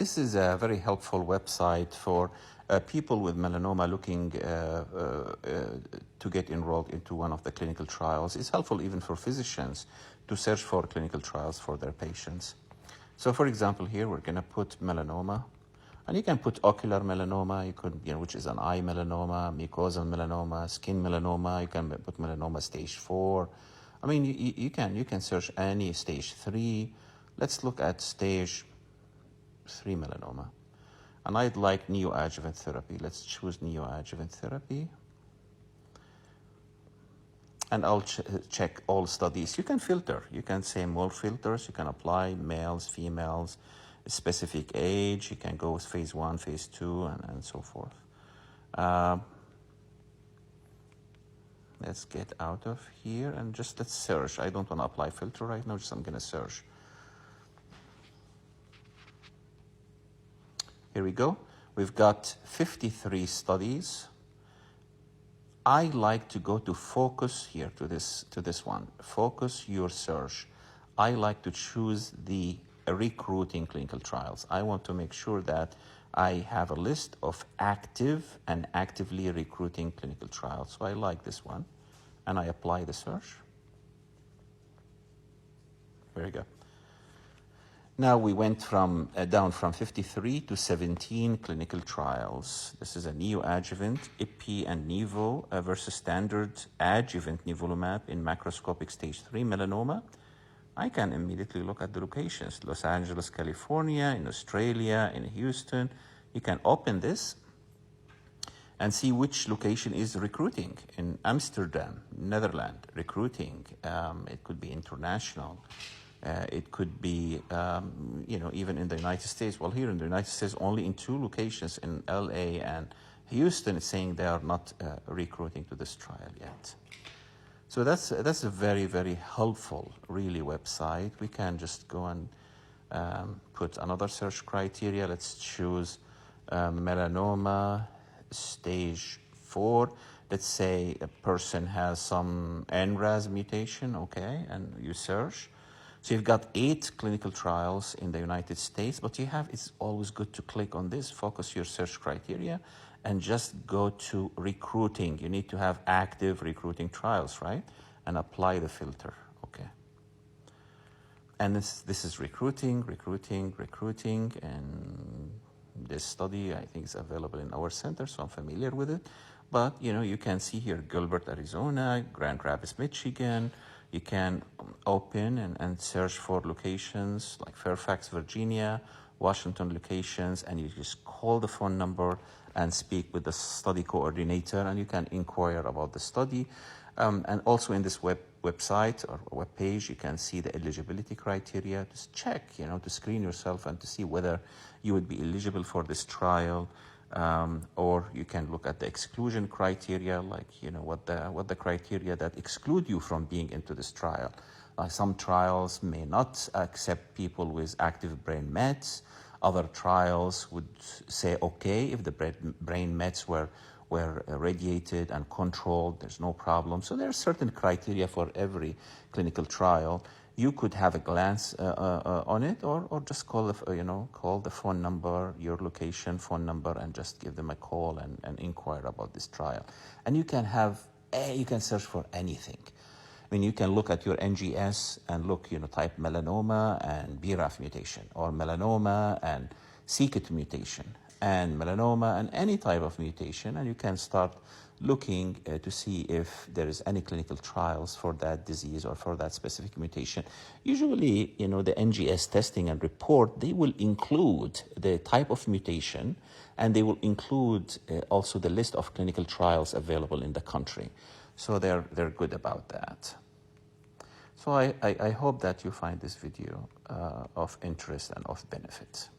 This is a very helpful website for people with melanoma looking to get enrolled into one of the clinical trials. It's helpful even for physicians to search for clinical trials for their patients. So for example, here we're going to put melanoma, and you can put ocular melanoma, you could, which is an eye melanoma, mucosal melanoma, skin melanoma. You can put melanoma stage 4. I mean, you can search any stage 3. Let's look at stage 3 melanoma. And I'd like neoadjuvant therapy. Let's choose neoadjuvant therapy. And I'll check all studies. You can filter. You can say more filters. You can apply males, females, specific age. You can go with phase 1, phase 2, and so forth. Let's get out of here and just let's search. I don't want to apply filter right now, just I'm going to search. Here we go. We've got 53 studies. I like to go to focus here to this one. Focus your search. I like to choose the recruiting clinical trials. I want to make sure that I have a list of active and actively recruiting clinical trials. So I like this one, and I apply the search. Very good. Now we went from down from 53 to 17 clinical trials. This is a neoadjuvant, IPI and Nivo versus standard adjuvant nivolumab in macroscopic stage 3 melanoma. I can immediately look at the locations. Los Angeles, California, in Australia, in Houston. You can open this and see which location is recruiting. In Amsterdam, Netherlands, recruiting. It could be international. It could be, even in the United States. Well, here in the United States, only in 2 locations, in LA and Houston, it's saying they are not recruiting to this trial yet. So that's a very, very helpful, really, website. We can just go and put another search criteria. Let's choose melanoma stage 4. Let's say a person has some NRAS mutation, okay, and you search. So you've got 8 clinical trials in the United States, but it's always good to click on this, focus your search criteria, and just go to recruiting. You need to have active recruiting trials, right? And apply the filter, okay. And this is recruiting, and this study, I think, is available in our center, so I'm familiar with it. But, you can see here Gilbert, Arizona, Grand Rapids, Michigan. You can open and search for locations like Fairfax, Virginia, Washington locations, and you just call the phone number and speak with the study coordinator, and you can inquire about the study. And also in this website or web page, you can see the eligibility criteria. Just check, to screen yourself and to see whether you would be eligible for this trial. Or you can look at the exclusion criteria, like, what the criteria that exclude you from being into this trial. Some trials may not accept people with active brain mets. Other trials would say, okay, if the brain mets were radiated and controlled, there's no problem. So there are certain criteria for every clinical trial. You could have a glance on it, or just call the phone number, your location phone number, and just give them a call and inquire about this trial. And you can search for anything. I mean, you can look at your NGS and look, type melanoma and BRAF mutation, or melanoma and c-KIT mutation, and melanoma and any type of mutation, and you can start looking to see if there is any clinical trials for that disease or for that specific mutation. Usually, the NGS testing and report, they will include the type of mutation, and they will include also the list of clinical trials available in the country. So they're good about that. So I hope that you find this video of interest and of benefit.